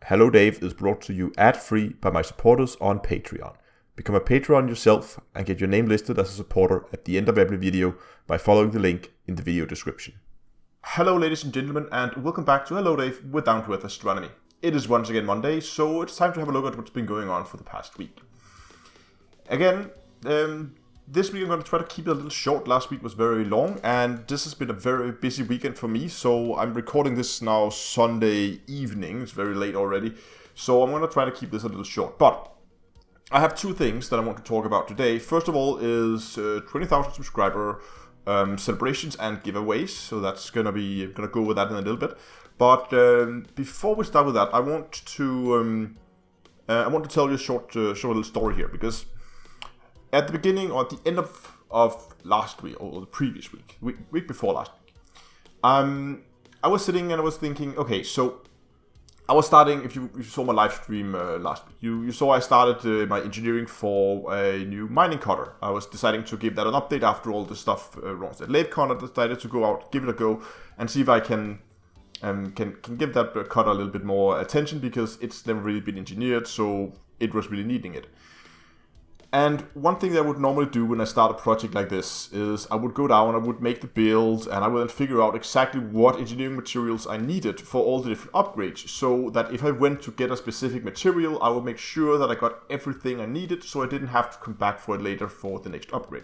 Hello Dave is brought to you ad-free by my supporters on Patreon. Become a Patreon yourself and get your name listed as a supporter at the end of every video by following the link in the video description. Hello ladies and gentlemen, and welcome back to Hello Dave with Down to Earth Astronomy. It is once again Monday, so it's time to have a look at what's been going on for the past week. Again, this week I'm going to try to keep it a little short. Last week was very long, and this has been a very busy weekend for me, so I'm recording this now Sunday evening. It's very late already, so I'm going to try to keep this a little short. But I have two things that I want to talk about today. First of all is 20,000 subscriber celebrations and giveaways, so that's going to go with that in a little bit. But before we start with that, I want to tell you a short little story here, because at the beginning or at the end of last week, or the previous week before last week, I was sitting and I was thinking, okay, so I was starting, if you saw my live stream last week, you saw I started my engineering for a new mining cutter. I was deciding to give that an update after all the stuff wrong at LaveCon. I decided to go out, give it a go, and see if I can give that cutter a little bit more attention, because it's never really been engineered, so it was really needing it. And one thing that I would normally do when I start a project like this is I would go down, I would make the build, and I would then figure out exactly what engineering materials I needed for all the different upgrades, so that if I went to get a specific material, I would make sure that I got everything I needed, so I didn't have to come back for it later for the next upgrade.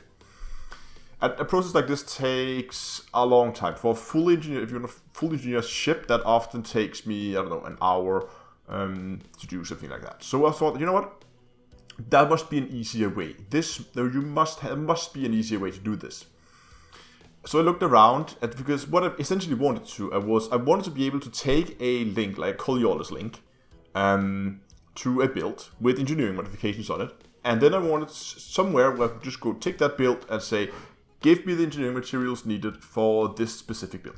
A process like this takes a long time. For a full engineer, if you're on a full engineer ship, that often takes me, I don't know, an hour to do something like that. So I thought, you know what? That must be an easier way. Must be an easier way to do this. So I looked around because what I essentially wanted to I wanted to be able to take a link, like a Coriolis link, to a build with engineering modifications on it, and then I wanted somewhere where I could just go take that build and say, give me the engineering materials needed for this specific build.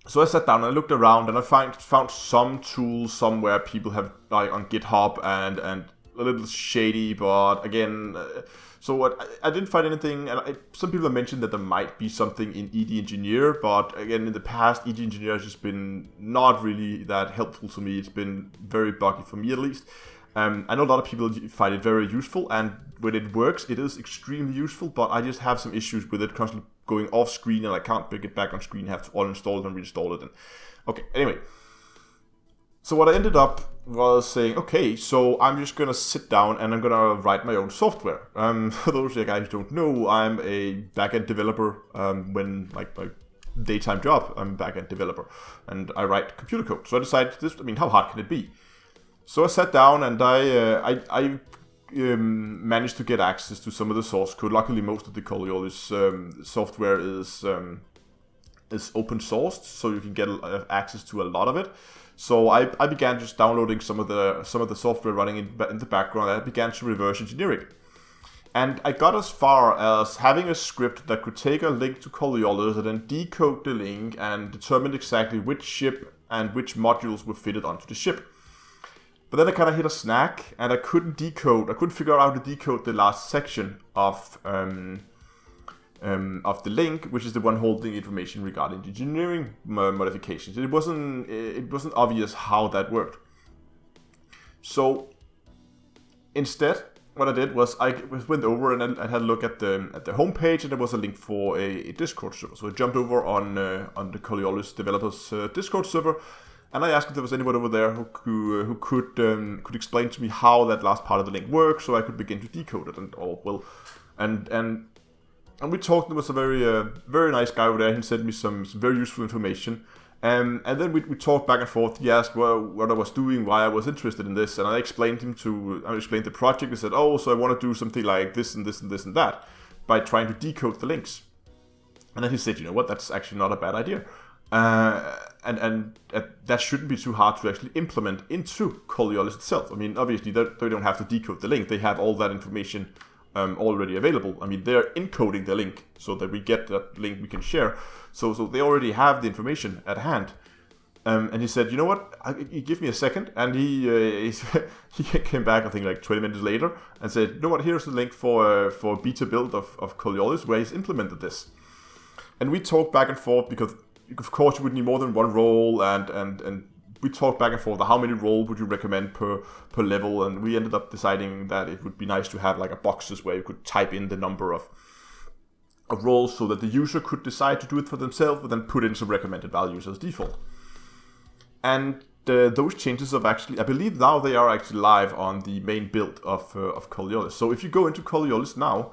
So I sat down and I looked around, and I found some tools somewhere people have, like on GitHub, and a little shady, but again, I didn't find anything. And some people have mentioned that there might be something in ED Engineer, but again, in the past, ED Engineer has just been not really that helpful to me. It's been very buggy for me, at least. I know a lot of people find it very useful, and when it works, it is extremely useful, but I just have some issues with it constantly going off screen, and I can't bring it back on screen. I have to uninstall it and reinstall it. And okay, anyway. So what I ended up was saying, okay, so I'm just going to sit down and I'm going to write my own software. For those of you guys who don't know, I'm a backend developer. When like my daytime job, I'm a backend developer, and I write computer code. So I decided how hard can it be? So I sat down and I managed to get access to some of the source code. Luckily, most of the Coriolis software is open sourced, so you can get access to a lot of it. So I began just downloading some of the software running in the background. I began to reverse engineer it, and I got as far as having a script that could take a link to Coriolis and then decode the link and determine exactly which ship and which modules were fitted onto the ship. But then I kind of hit a snag, and I couldn't figure out how to decode the last section of the link, which is the one holding information regarding the engineering modifications. It wasn't obvious how that worked. So instead, what I did was I went over and I had a look at the homepage, and there was a link for a Discord server. So I jumped over on the Coriolis developers Discord server, and I asked if there was anybody over there who could explain to me how that last part of the link works, so I could begin to decode it And we talked. There was a very nice guy over there. He sent me some very useful information. And then we talked back and forth. He asked what I was doing, why I was interested in this, and I explained the project. He said, "Oh, so I want to do something like this and this and this and that by trying to decode the links." And then he said, "You know what? That's actually not a bad idea, and that shouldn't be too hard to actually implement into Coriolis itself. I mean, obviously they don't have to decode the link. They have all that information already available. I mean, they're encoding the link so that we get that link we can share. So they already have the information at hand." And he said, "You know what? Give me a second." And he came back, I think, like 20 minutes later, and said, "You know what? Here's the link for beta build of Coriolis where he's implemented this." And we talked back and forth because, of course, you would need more than one role, and we talked back and forth, how many roles would you recommend per level, and we ended up deciding that it would be nice to have like a boxes where you could type in the number of roles so that the user could decide to do it for themselves, but then put in some recommended values as default. And those changes have actually, I believe now they are actually live on the main build of Coriolis. So if you go into Coriolis now,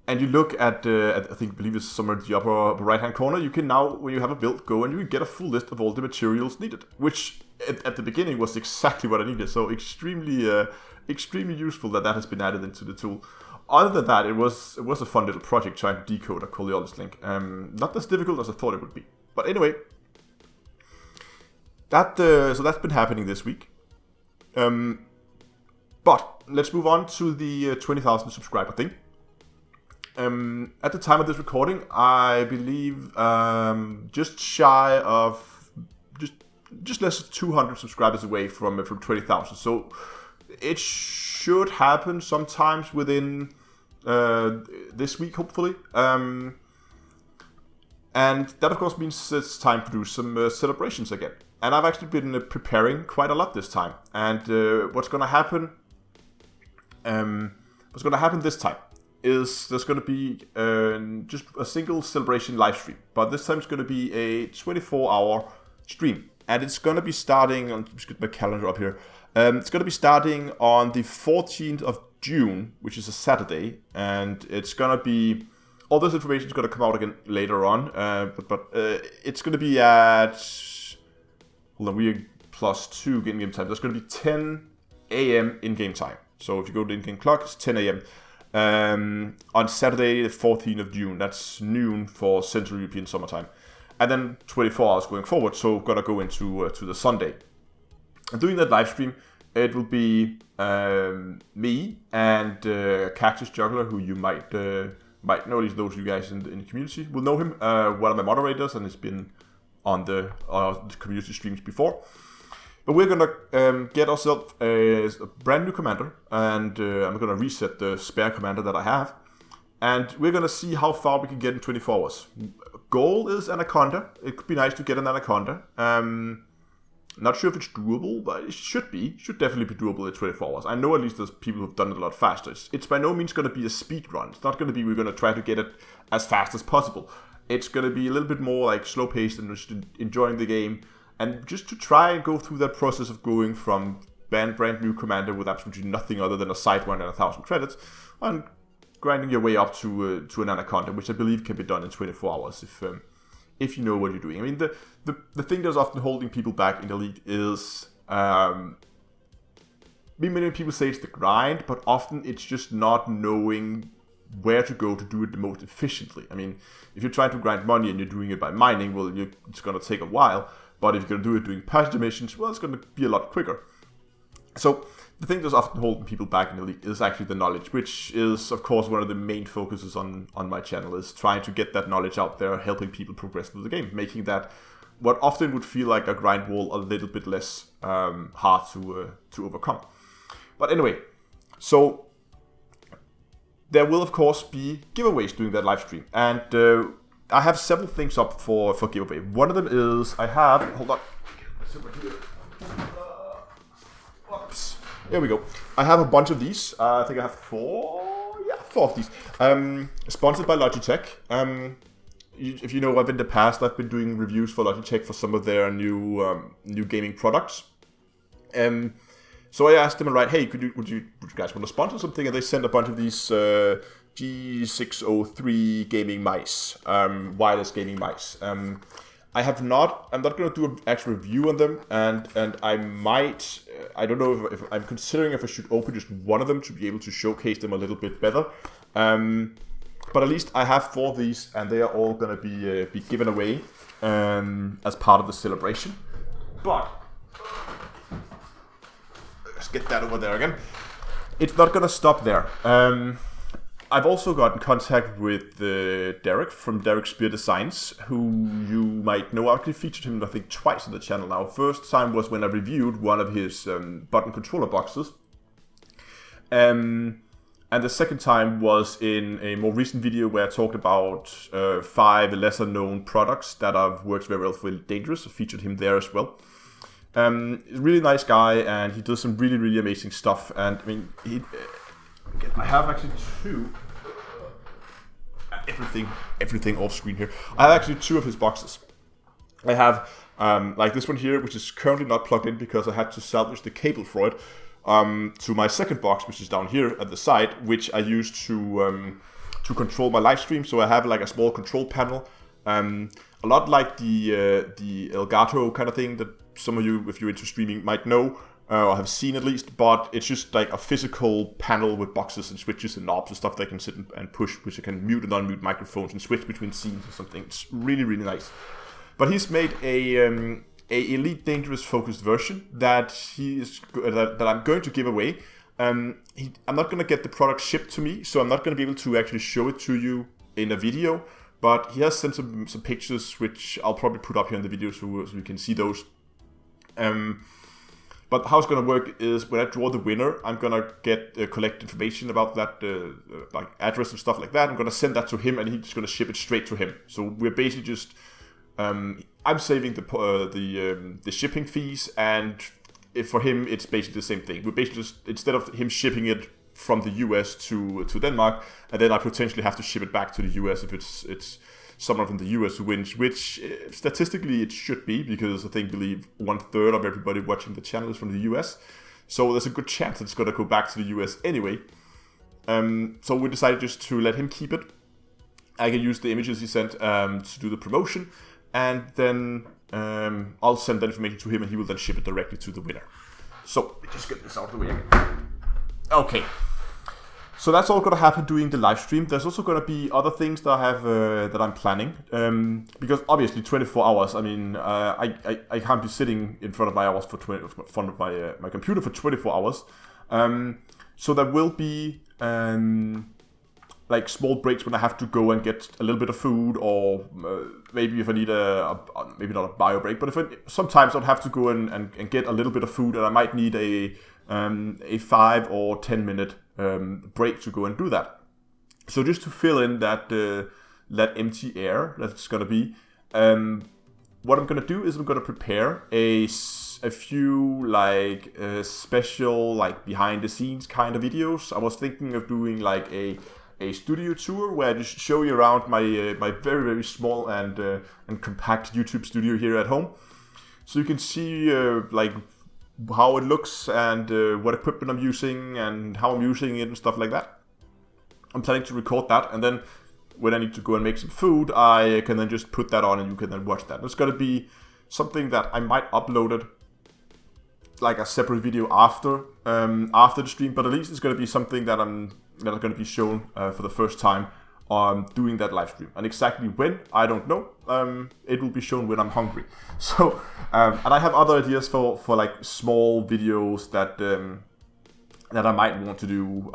and you look at, I believe it's somewhere in the upper right hand corner, you can now, when you have a build, go and you can get a full list of all the materials needed, which at the beginning was exactly what I needed. So extremely useful that has been added into the tool. Other than that, it was a fun little project trying to decode a Coriolis link. Not as difficult as I thought it would be. But anyway, so that's been happening this week. But let's move on to the 20,000 subscriber thing. At the time of this recording, I believe just shy of just less than 200 subscribers away from 20,000. So it should happen sometimes within this week, hopefully. And that of course means it's time to do some celebrations again. And I've actually been preparing quite a lot this time. And what's going to happen? What's going to happen this time is there's going to be just a single celebration live stream, but this time it's going to be a 24-hour stream, and it's going to be starting on, just get my calendar up here. It's going to be starting on the 14th of June, which is a Saturday, and it's going to be, all this information is going to come out again later on, but it's going to be at, hold on, we're +2 in-game time. There's going to be 10 a.m. in-game time. So if you go to in-game clock, it's 10 a.m. On Saturday, the 14th of June. That's noon for Central European summertime. And then 24 hours going forward, so gonna go into to the Sunday. And doing that live stream, it will be me and Cactus Juggler, who you might know, at least those of you guys in the community will know him. One of my moderators, and has been on the community streams before. But we're gonna get ourselves a brand new commander, and I'm gonna reset the spare commander that I have, and we're gonna see how far we can get in 24 hours. Goal is Anaconda. It could be nice to get an Anaconda. Not sure if it's doable, but it should be. Should definitely be doable in 24 hours. I know at least there's people who've done it a lot faster. It's by no means going to be a speed run. It's not going to be we're going to try to get it as fast as possible. It's going to be a little bit more like slow paced and just enjoying the game. And just to try and go through that process of going from brand new commander with absolutely nothing other than a side one and 1,000 credits, and grinding your way up to an Anaconda, which I believe can be done in 24 hours if you know what you're doing. I mean, the thing that's often holding people back in the league is, many people say it's the grind, but often it's just not knowing where to go to do it the most efficiently. I mean, if you're trying to grind money and you're doing it by mining, well, it's going to take a while. But if you're going to do it doing passenger missions, well, it's going to be a lot quicker. So the thing that's often holding people back in the league is actually the knowledge, which is, of course, one of the main focuses on my channel, is trying to get that knowledge out there, helping people progress through the game, making that what often would feel like a grind wall a little bit less hard to overcome. But anyway, so there will, of course, be giveaways during that live stream. And I have several things up for giveaway. One of them is I have, hold on, oops, there we go. I have a bunch of these. I think I have four of these. Sponsored by Logitech. If you know, in the past I've been doing reviews for Logitech for some of their new gaming products. So I asked them, right, hey, would you guys want to sponsor something? And they sent a bunch of these G603 gaming mice, wireless gaming mice. I'm not going to do an actual review on them, and I might, I don't know if I'm considering if I should open just one of them to be able to showcase them a little bit better. But at least I have 4 of these, and they are all going to be given away as part of the celebration. But let's get that over there again. It's not going to stop there. I've also got in contact with Derek from Derek Spear Designs, who you might know. I actually featured him, I think, twice on the channel now. First time was when I reviewed one of his button controller boxes. And And the second time was in a more recent video where I talked about 5 lesser known products that have worked very well for Dangerous. I featured him there as well. Really nice guy, and he does some really, really amazing stuff. And I mean, I have actually 2. Everything off screen here. I have actually 2 of his boxes. I have like this one here, which is currently not plugged in because I had to salvage the cable for it, to my second box, which is down here at the side, which I use to control my live stream. So I have like a small control panel, a lot like the Elgato kind of thing that some of you, if you're into streaming, might know or have seen at least. But it's just like a physical panel with boxes and switches and knobs and stuff that I can sit and push, which I can mute and unmute microphones and switch between scenes or something. It's really, really nice. But he's made a Elite Dangerous focused version that that I'm going to give away. I'm not going to get the product shipped to me, so I'm not going to be able to actually show it to you in a video. But he has sent some pictures, which I'll probably put up here in the video so you can see those. But how it's going to work is when I draw the winner, I'm going to collect information about that, like address and stuff like that. I'm going to send that to him, and he's just going to ship it straight to him. So we're basically just I'm saving the shipping fees, and for him it's basically the same thing. We're basically just, instead of him shipping it from the US to Denmark, and then I potentially have to ship it back to the US if it's someone from the US who wins, which statistically it should be, because I believe 1/3 of everybody watching the channel is from the US. So there's a good chance it's going to go back to the US anyway. So we decided just to let him keep it. I can use the images he sent to do the promotion, and then I'll send that information to him, and he will then ship it directly to the winner. So let me just get this out of the way again. Okay. So that's all going to happen during the live stream. There's also going to be other things that I have that I'm planning, because obviously 24 hours. I mean, I can't be sitting in front of my computer for 24 hours. So there will be like small breaks when I have to go and get a little bit of food, or maybe if I need maybe not a bio break, but sometimes I'll have to go and get a little bit of food, and I might need a 5 or 10 minute break to go and do that. So just to fill in that empty air that's going to be, what I'm going to do is I'm going to prepare a few like special like behind the scenes kind of videos. I was thinking of doing like a studio tour where I just show you around my very, very small and compact YouTube studio here at home, so you can see like how it looks and what equipment I'm using and how I'm using it and stuff like that. I'm planning to record that, and then when I need to go and make some food, I can then just put that on and you can then watch that. It's going to be something that I might upload it like a separate video after the stream, but at least it's going to be something that I'm going to be shown for the first time doing that live stream. And exactly when, I don't know. It will be shown when I'm hungry. So, and I have other ideas for like small videos that I might want to do,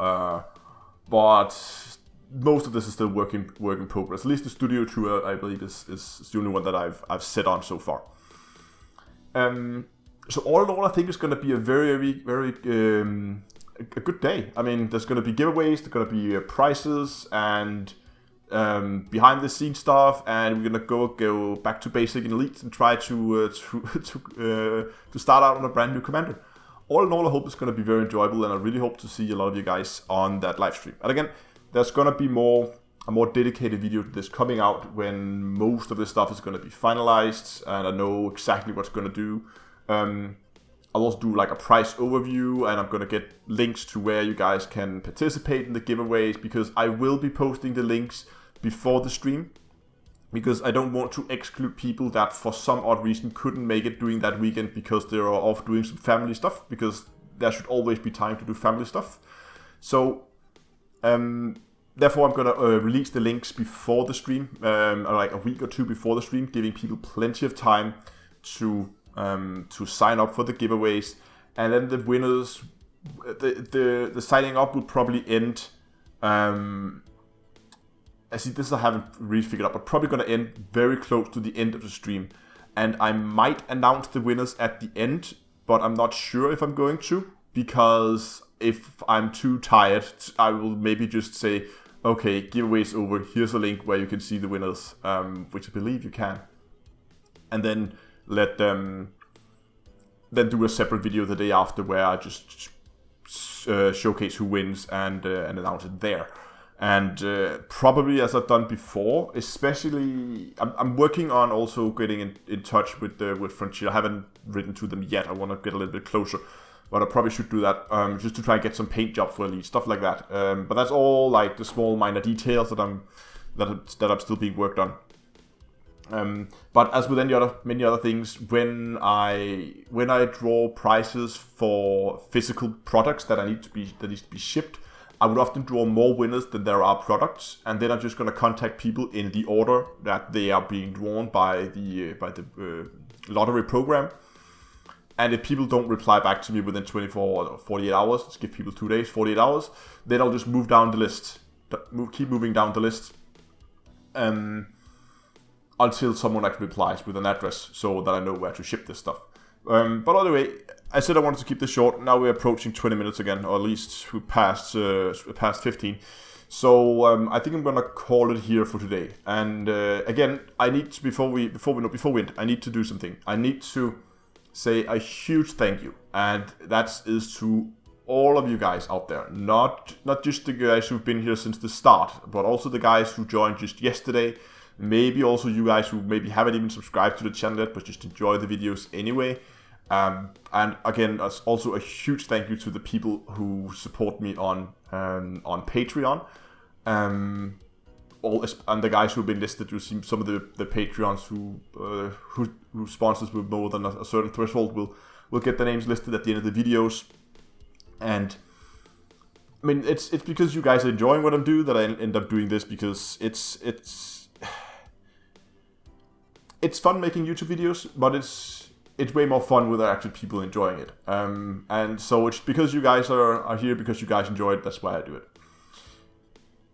but most of this is still work in progress. At least the studio tour, I believe, is the only one that I've set on so far. So all in all, I think it's going to be a very, very, very a good day. I mean, there's going to be giveaways, there's going to be prizes, and behind the scenes stuff, and we're going to go back to basic and elite and try to start out on a brand new commander. All in all, I hope it's going to be very enjoyable, and I really hope to see a lot of you guys on that live stream. And again, there's going to be a more dedicated video to this coming out when most of this stuff is going to be finalized, and I know exactly what's going to do. I'll also do like a price overview, and I'm going to get links to where you guys can participate in the giveaways, because I will be posting the links before the stream, because I don't want to exclude people that for some odd reason couldn't make it during that weekend because they're off doing some family stuff, because there should always be time to do family stuff. So therefore I'm going to release the links before the stream, like a week or two before the stream, giving people plenty of time to sign up for the giveaways. And then the winners, the signing up will probably end, this I haven't really figured out, but probably going to end very close to the end of the stream. And I might announce the winners at the end, but I'm not sure if I'm going to. because if I'm too tired, I will maybe just say, okay, giveaway's over, here's a link where you can see the winners, which I believe you can. And then let them then do a separate video the day after where I just showcase who wins and announce it there. And probably, as I've done before, especially I'm working on also getting in touch with Frontier. I haven't written to them yet. I want to get a little bit closer, but I probably should do that just to try and get some paint jobs for Elite, stuff like that. But that's all like the small minor details that I'm still being worked on. But as with many other things, when I draw prices for physical products that needs to be shipped, I would often draw more winners than there are products, and then I'm just going to contact people in the order that they are being drawn by the lottery program. And if people don't reply back to me within 24 or 48 hours, let's give people 2 days, 48 hours, then I'll just move down the list, keep moving down the list, until someone actually replies with an address, so that I know where to ship this stuff. But anyway, I said I wanted to keep this short. Now we're approaching 20 minutes again, or at least we passed 15. So I think I'm gonna call it here for today. And again, I need to before we end, I need to do something. I need to say a huge thank you, and that is to all of you guys out there. Not just the guys who've been here since the start, but also the guys who joined just yesterday. Maybe also you guys who maybe haven't even subscribed to the channel yet, but just enjoy the videos anyway. And again, also a huge thank you to the people who support me on Patreon. And the guys who've been listed. You see some of the Patreons who sponsors with more than a certain threshold will get their names listed at the end of the videos. And I mean, it's because you guys are enjoying what I'm doing that I end up doing this, because it's fun making YouTube videos, but it's way more fun with actual people enjoying it. And so it's because you guys are here, because you guys enjoy it, that's why I do it.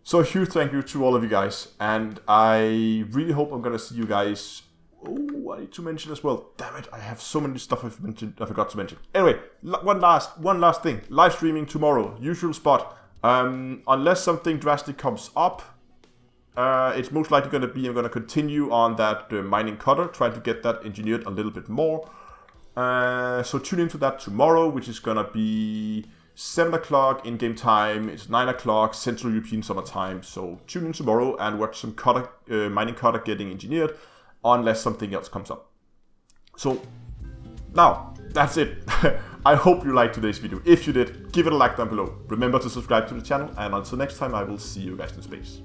So a huge thank you to all of you guys, and I really hope I'm gonna see you guys. Oh, I need to mention as well. Damn it, I have so many stuff I forgot to mention. Anyway, one last thing. Live streaming tomorrow, usual spot. Unless something drastic comes up, it's most likely going to be, I'm going to continue on that mining cutter, trying to get that engineered a little bit more. So tune into that tomorrow, which is going to be 7 o'clock in-game time. It's 9 o'clock Central European Summer Time. So tune in tomorrow and watch some mining cutter getting engineered, unless something else comes up. So now, that's it. I hope you liked today's video. If you did, give it a like down below. Remember to subscribe to the channel, and until next time, I will see you guys in space.